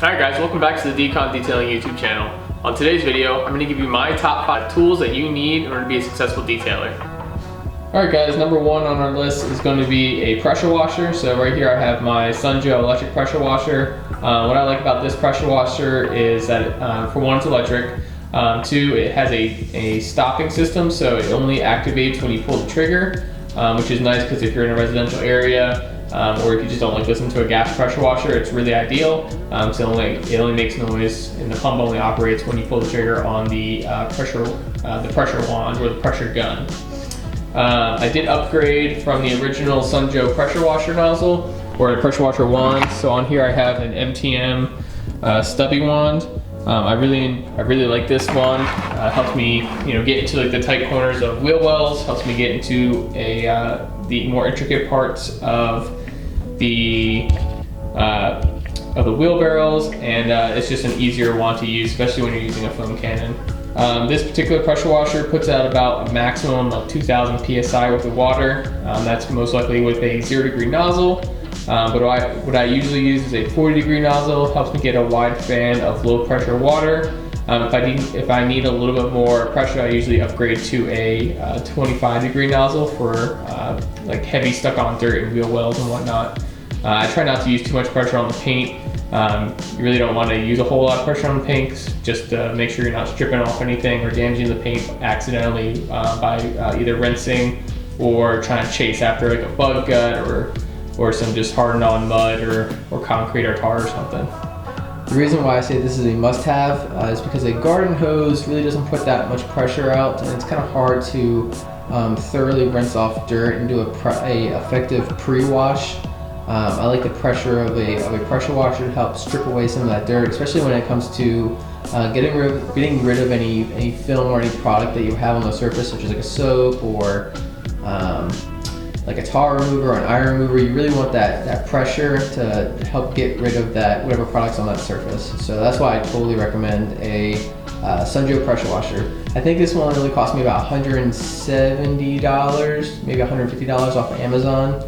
Alright guys, welcome back to the Decon Detailing YouTube channel. On today's video, I'm going to give you my top 5 tools that you need in order to be a successful detailer. Alright guys, number 1 on our list is going to be a pressure washer. So right here I have my Sunjoe electric pressure washer. What I like about this pressure washer is that for one, it's electric. Two, it has a stopping system, so it only activates when you pull the trigger, which is nice because if you're in a residential area, or if you just don't like listen to a gas pressure washer, it's really ideal. So it only makes noise, and the pump only operates when you pull the trigger on the pressure wand or the pressure gun. I did upgrade from the original Sunjoe pressure washer nozzle or the pressure washer wand. So on here I have an MTM stubby wand. I really like this wand. Helps me, get into like the tight corners of wheel wells. Helps me get into the more intricate parts of the wheelbarrows, and it's just an easier wand to use, especially when you're using a foam cannon. This particular pressure washer puts out about a maximum of 2,000 psi worth of water. That's most likely with a 0-degree nozzle. But what I usually use is a 40-degree nozzle. Helps me get a wide fan of low pressure water. If I need a little bit more pressure, I usually upgrade to a 25-degree nozzle for like heavy stuck on dirt and wheel wells and whatnot. I try not to use too much pressure on the paint. You really don't want to use a whole lot of pressure on the paint, just to make sure you're not stripping off anything or damaging the paint accidentally by either rinsing or trying to chase after like a bug gut or some just hardened on mud or concrete or tar or something. The reason why I say this is a must-have is because a garden hose really doesn't put that much pressure out, and it's kind of hard to thoroughly rinse off dirt and do a effective pre-wash. I like the pressure of a pressure washer to help strip away some of that dirt, especially when it comes to getting rid of any film or any product that you have on the surface, such as like a soap or like a tar remover or an iron remover. You really want that pressure to help get rid of that whatever product's on that surface. So that's why I totally recommend a Sunjoe pressure washer. I think this one really cost me about $170, maybe $150 off of Amazon.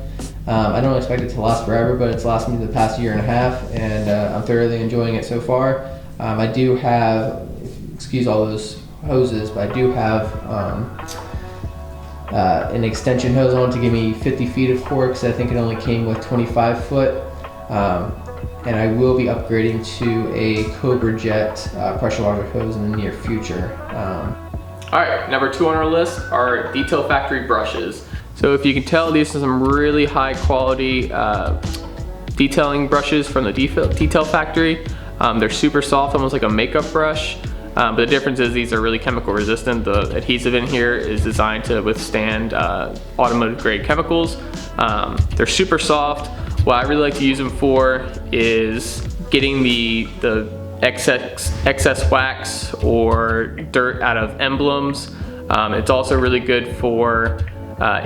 I don't expect it to last forever, but it's lasted me the past year and a half, and I'm thoroughly enjoying it so far. I do have, excuse all those hoses, but I do have an extension hose on to give me 50 feet of cord, because I think it only came with 25 foot. And I will be upgrading to a Cobra Jet pressure washer hose in the near future. Alright, number 2 on our list are Detail Factory brushes. So if you can tell, these are some really high quality detailing brushes from the Detail Factory. They're super soft, almost like a makeup brush. But the difference is these are really chemical resistant. The adhesive in here is designed to withstand automotive grade chemicals. They're super soft. What I really like to use them for is getting the excess wax or dirt out of emblems. It's also really good for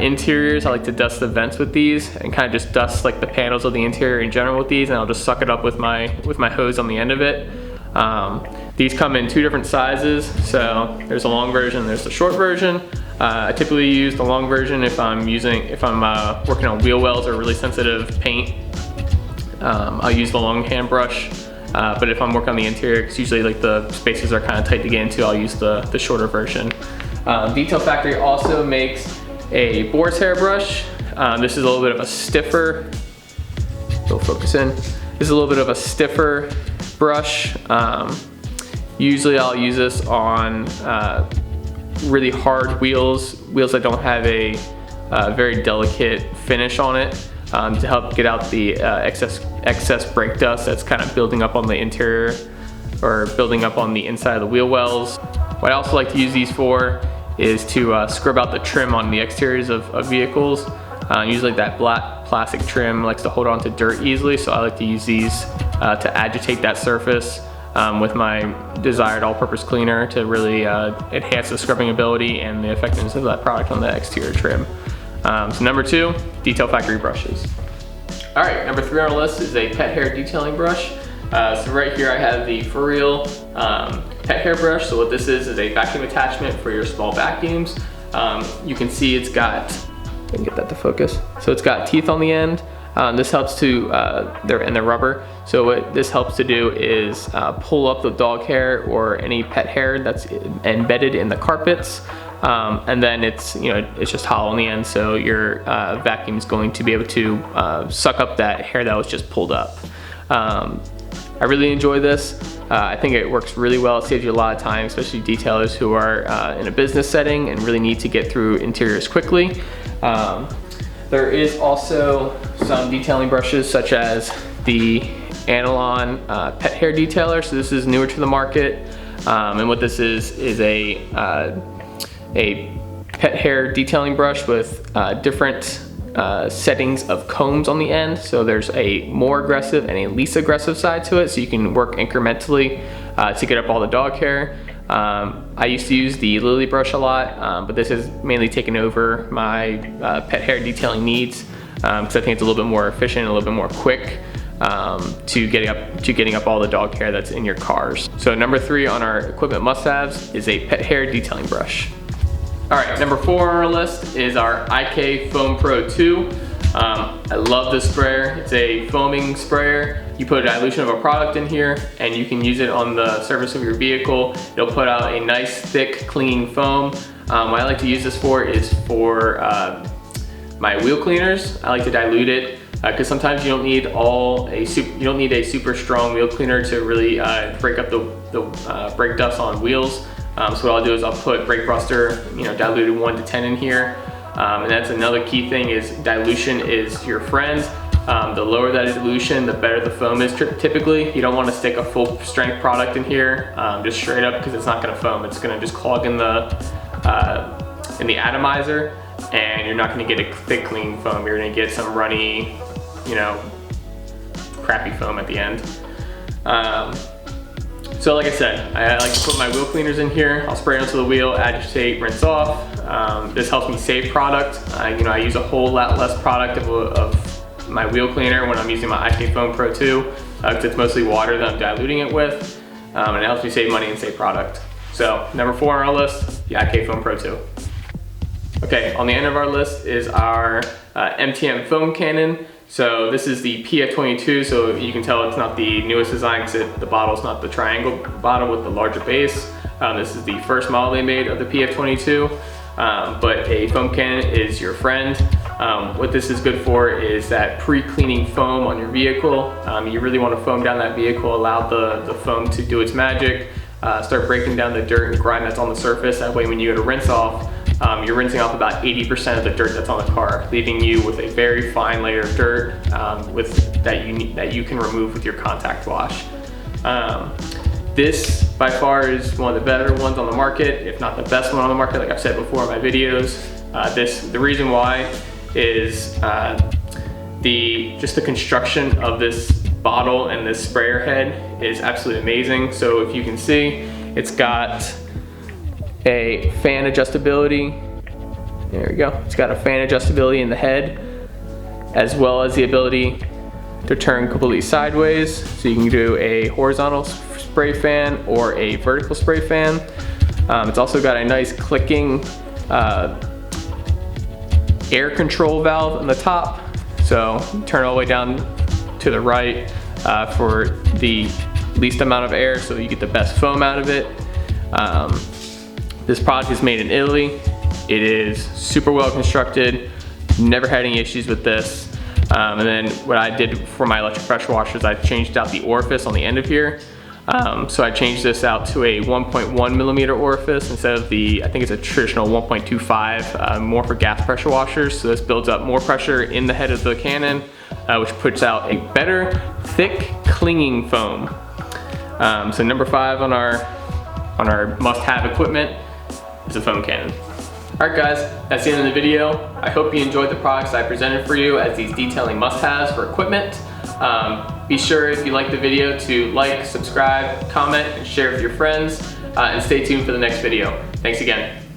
interiors. I like to dust the vents with these and kind of just dust like the panels of the interior in general with these, and I'll just suck it up with my hose on the end of it. These come in 2 different sizes, so there's a long version, there's the short version. I typically use the long version if I'm working on wheel wells or really sensitive paint. I'll use the long hand brush, but if I'm working on the interior, because usually like the spaces are kind of tight to get into, I'll use the shorter version. Detail Factory also makes a boar's hair brush. This is a little bit of a stiffer, it'll focus in. This is a little bit of a stiffer brush. Usually I'll use this on really hard wheels that don't have a very delicate finish on it, to help get out the excess brake dust that's kind of building up on the interior or building up on the inside of the wheel wells. What I also like to use these for is to scrub out the trim on the exteriors of vehicles. Usually that black plastic trim likes to hold on to dirt easily, so I like to use these to agitate that surface with my desired all-purpose cleaner to really enhance the scrubbing ability and the effectiveness of that product on the exterior trim. So number 2, Detail Factory brushes. Alright, number 3 on our list is a pet hair detailing brush. So right here I have the For Real pet hair brush. So what this is a vacuum attachment for your small vacuums. You can see it's got, I can get that to focus. So it's got teeth on the end. This helps to, they're rubber, so what this helps to do is pull up the dog hair or any pet hair that's embedded in the carpets. And then it's just hollow in the end, so your vacuum is going to be able to suck up that hair that was just pulled up. I really enjoy this. I think it works really well. It saves you a lot of time, especially detailers who are in a business setting and really need to get through interiors quickly. There is also some detailing brushes such as the Analon pet hair detailer. So this is newer to the market, and what this is a pet hair detailing brush with different settings of combs on the end. So there's a more aggressive and a least aggressive side to it, so you can work incrementally to get up all the dog hair. I used to use the Lily brush a lot, but this has mainly taken over my pet hair detailing needs, because I think it's a little bit more efficient, a little bit more quick to getting up all the dog hair that's in your cars. So number 3 on our equipment must-haves is a pet hair detailing brush. All right, number 4 on our list is our IK Foam Pro 2. I love this sprayer. It's a foaming sprayer. You put a dilution of a product in here and you can use it on the surface of your vehicle. It'll put out a nice, thick, clinging foam. What I like to use this for is for my wheel cleaners. I like to dilute it because sometimes you don't need a super strong wheel cleaner to really break up the brake dust on wheels. So what I'll do is I'll put brake buster, diluted 1 to 10 in here. And that's another key thing, is dilution is your friend. The lower that dilution, the better the foam is typically. You don't want to stick a full strength product in here just straight up, because it's not going to foam. It's going to just clog in the atomizer, and you're not going to get a thick clean foam. You're going to get some runny, crappy foam at the end. So like I said, I like to put my wheel cleaners in here. I'll spray it onto the wheel, agitate, rinse off. This helps me save product. I use a whole lot less product of my wheel cleaner when I'm using my IK Foam Pro 2, because it's mostly water that I'm diluting it with, and it helps me save money and save product. So number 4 on our list, the IK Foam Pro 2. Okay, on the end of our list is our MTM foam cannon. So this is the PF22, so you can tell it's not the newest design because the bottle's not the triangle bottle with the larger base. This is the first model they made of the PF22, but a foam cannon is your friend. What this is good for is that pre-cleaning foam on your vehicle. You really want to foam down that vehicle, allow the foam to do its magic, start breaking down the dirt and grime that's on the surface. That way when you go to rinse off, you're rinsing off about 80% of the dirt that's on the car, leaving you with a very fine layer of dirt that you can remove with your contact wash. This by far is one of the better ones on the market, if not the best one on the market, like I've said before in my videos. The reason why is just the construction of this bottle and this sprayer head is absolutely amazing. So if you can see, it's got a fan adjustability. There we go. It's got a fan adjustability in the head, as well as the ability to turn completely sideways. So you can do a horizontal spray fan or a vertical spray fan. It's also got a nice clicking air control valve on the top. So turn all the way down to the right for the least amount of air, so you get the best foam out of it. This product is made in Italy. It is super well constructed. Never had any issues with this. And then what I did for my electric pressure washers, I changed out the orifice on the end of here. So I changed this out to a 1.1 millimeter orifice instead of I think it's a traditional 1.25, more for gas pressure washers. So this builds up more pressure in the head of the cannon, which puts out a better, thick, clinging foam. So number 5 on our must-have equipment is a foam cannon. Alright guys, that's the end of the video. I hope you enjoyed the products I presented for you as these detailing must-haves for equipment. Be sure, if you like the video, to like, subscribe, comment, and share with your friends, and stay tuned for the next video. Thanks again.